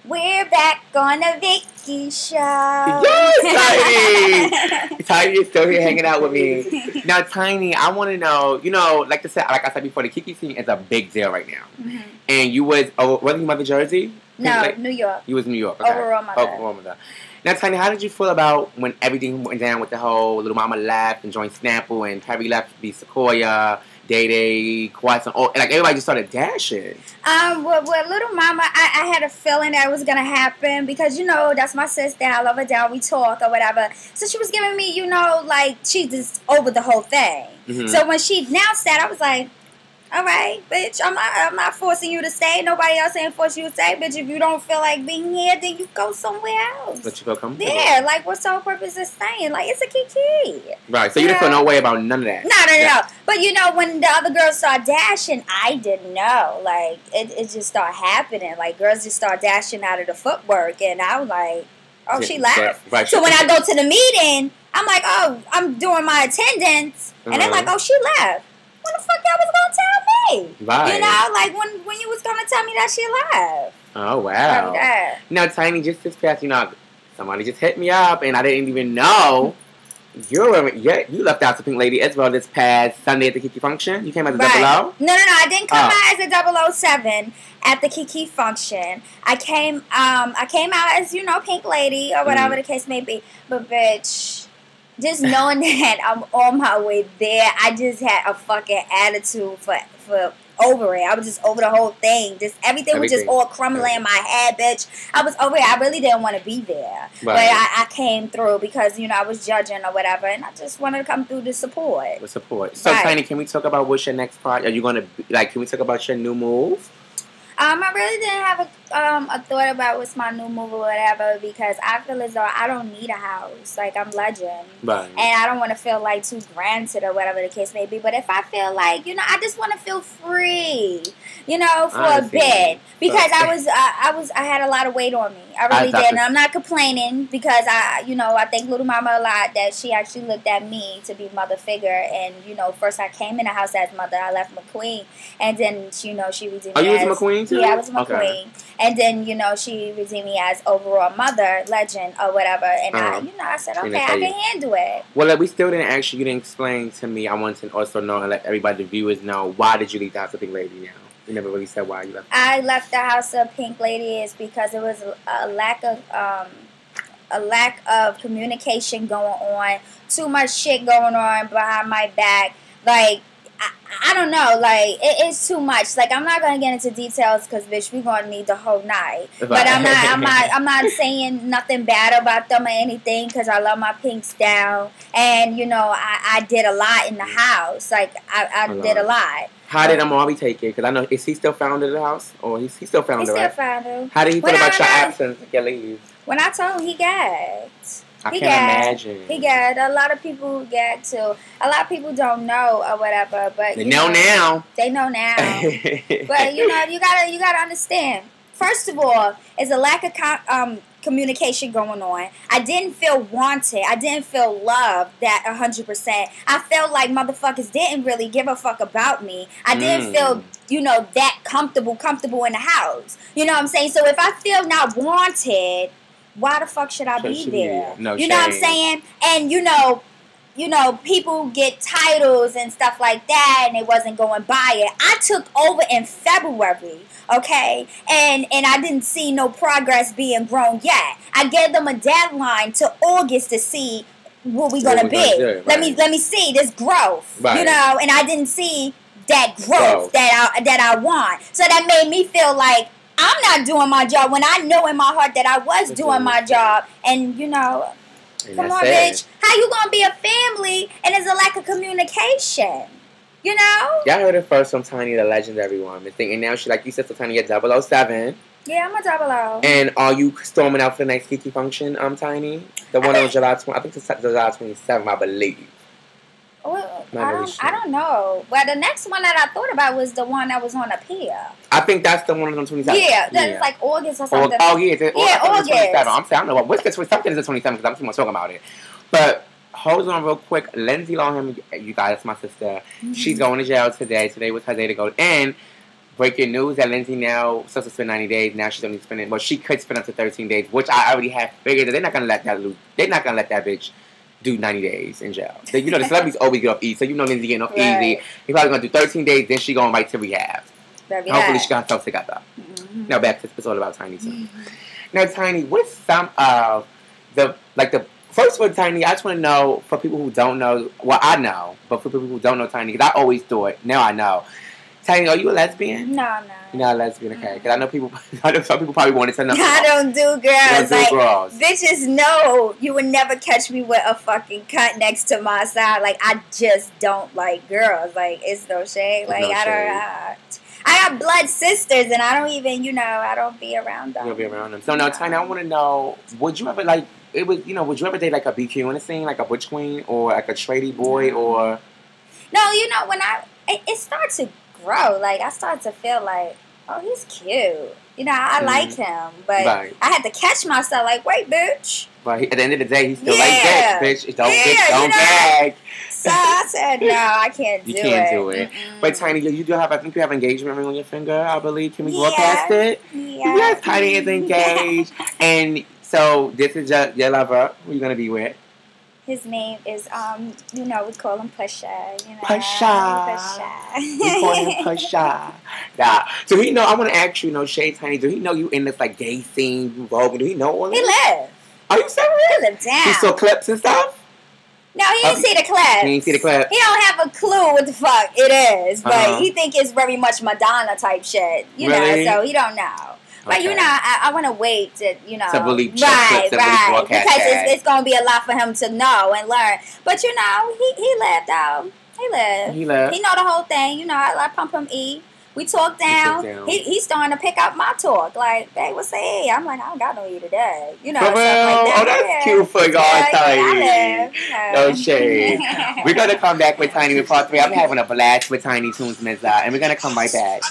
We're back on the Vicky show. Yes, Tiny! Tiny is still here hanging out with me. Now, Tiny, I want to know, like I said before, the Kiki scene is a big deal right now. Mm-hmm. And you wasn't you Mother Jersey? No, New York. You was New York, okay. Overall Mother. Now, Tiny, how did you feel about when everything went down with the whole Little Mama left and joined Snapple and Perry left to be Sequoia, Day, Quatson, like everybody just started dashing? With Little Mama, I had a feeling that it was gonna happen because that's my sister. I love her down. We talk or whatever. So she was giving me, like she just over the whole thing. Mm-hmm. So when she announced that, I was like, all right, bitch, I'm not forcing you to stay. Nobody else ain't forcing you to stay, bitch. If you don't feel like being here, then you go somewhere else. But you feel comfortable. Yeah, like what's the whole purpose of staying? Like it's a Kiki. Right, so you didn't feel no way about none of that. No. But when the other girls start dashing, I didn't know. Like it just started happening. Like girls just start dashing out of the footwork, and I was like, oh, she left. Right. So when I go to the meeting, I'm like, oh, I'm doing my attendance, and they're like, oh, she left. When the fuck y'all was gonna tell me? Right. Like when you was gonna tell me that she left. Oh wow. Now, Tiny, just this past, somebody just hit me up and I didn't even know you left out to Pink Lady as well this past Sunday at the Kiki function. You came as a double O? No, I didn't come out as a 007 at the Kiki function. I came out as Pink Lady or whatever the case may be. But bitch, just knowing that I'm on my way there, I just had a fucking attitude for over it. I was just over the whole thing. Just everything was just all crumbling in my head, bitch. I was over it. I really didn't want to be there. Right. But I came through because, I was judging or whatever, and I just wanted to come through to support. With support. So, Tiny, can we talk about what's your next part? Are you going to, can we talk about your new move? I really didn't have a thought about what's my new move or whatever because I feel as though I don't need a house. Like, I'm legend. Right. And I don't want to feel, like, too granted or whatever the case may be. But if I feel like, I just want to feel free, for a bit. Because I had a lot of weight on me. I really did. And I'm not complaining because I thank Little Mama a lot that she actually looked at me to be mother figure. And, first I came in the house as mother. I left McQueen. And then, she redeemed me. Oh, you was McQueen too? Yeah, I was McQueen. Okay. And then, she redeemed me as overall mother, legend, or whatever. And I said, okay, I can handle it. Well, we still didn't you didn't explain to me. I want to also know and let everybody, the viewers know, why did you leave the house of Pink Lady now? You never really said why you left. I left the house of Pink Lady is because it was a lack of communication going on, too much shit going on behind my back. Like, I don't know, like, it's too much. Like, I'm not gonna get into details because, bitch, we're gonna need the whole night. But I'm not saying nothing bad about them or anything because I love my pinks down. And, I did a lot in the house. Like, I did a lot. How did Amari take it? Because I know, is he still found in the house? Or he still found it, right? He still found it. How did he feel about your absence, your leave? When I told him, he gagged. I can't imagine. He gagged. A lot of people gag too. A lot of people don't know or whatever, but they know now. They know now. But you gotta understand. First of all, is a lack of communication going on. I didn't feel wanted. I didn't feel loved that 100%. I felt like motherfuckers didn't really give a fuck about me. I didn't feel, that comfortable in the house. You know what I'm saying? So if I feel not wanted, why the fuck should I be there? No you know what I'm saying? And people get titles and stuff like that, and they wasn't going by it. I took over in February, okay, and I didn't see no progress being grown yet. I gave them a deadline to August to see what we gonna be. Let me see this growth, and I didn't see that growth that I want. So that made me feel like I'm not doing my job when I know in my heart that I was doing my job. And, come on, bitch. How you going to be a family and there's a lack of communication? Y'all heard it first from Tiny, the legendary one. And now she, like you said, so Tiny, you're 007. Yeah, I'm a 00. And are you storming out for the next Kiki function, Tiny? The one on July 20, I think it's July 27th, I believe. Well, I don't know. Well, the next one that I thought about was the one that was on a pier. I think that's the one on 27th. Yeah, that's like August or something. August. August. I'm saying, I don't know. What's the 27th is the 27th because I'm too much talking about it. But hold on real quick. Lindsay Lohan, you guys, my sister, she's going to jail today. Today was her day to go in. breaking news that Lindsay now supposed to spend 90 days. Now she's only spending. Well, she could spend up to 13 days, which I already have figured that they're not gonna let that lose. They're not gonna let that bitch do 90 days in jail. The celebrities always get off easy, so Lindsay getting off easy. He's probably gonna do 13 days, then she going right to rehab. Hopefully she got herself together. Now back to the episode about Tiny too. Now Tiny, what's some of the first one, Tiny? I just want to know for people who don't know. Well, I know, but for people who don't know Tiny, because I always thought. Now I know. Tiny, are you a lesbian? No, I'm not. You're not a lesbian, okay? Because I know some people probably wanted to know. I don't do girls. Don't do girls. Bitches know you would never catch me with a fucking cunt next to my side. Like, I just don't like girls. Like, it's no shade. Like, I got blood sisters, and I don't even, I don't be around them. You don't be around them. So, now, Tiny, I want to know, would you ever, would you ever date, like, a BQ in the scene, like a butch queen, or, like, a tradie boy, or... No, when it starts to grow, like, I start to feel like, oh, he's cute. I like him, but I had to catch myself, like, wait, bitch. But at the end of the day, he still like dick, bitch. Don't gag. So I said, no, I can't do it. You can't do it. Mm-mm. But Tiny, you do have, I think you have engagement ring on your finger, I believe. Can we go past it? Yeah. Yes, Tiny is engaged. And so this is your lover. Who are you going to be with? His name is, we call him Pusha. Pusha. We call him Pusha. Nah. So he know, I want to ask you, Shay, Tiny, do he know you in this, like, gay scene, Vogue? Do he know all this? He lives. Are you serious? He lives down. He saw clips and stuff? No, he didn't see the clips. He didn't see the clips. He don't have a clue what the fuck it is, but he think it's very much Madonna type shit. Really? So he don't know. But I want to wait to to really check right, because it's gonna be a lot for him to know and learn. But he lived out. He lived. He know the whole thing. I pump him E. We talk down. He's starting to pick up my talk. Like, hey, what's the E? I'm like, I don't got no E today. Stuff like that. Oh, that's cute for y'all, Tiny. No shade. We're gonna come back with Tiny with part 3. I'm having a blast with Tiny Tunes, Miza, and we're gonna come right back.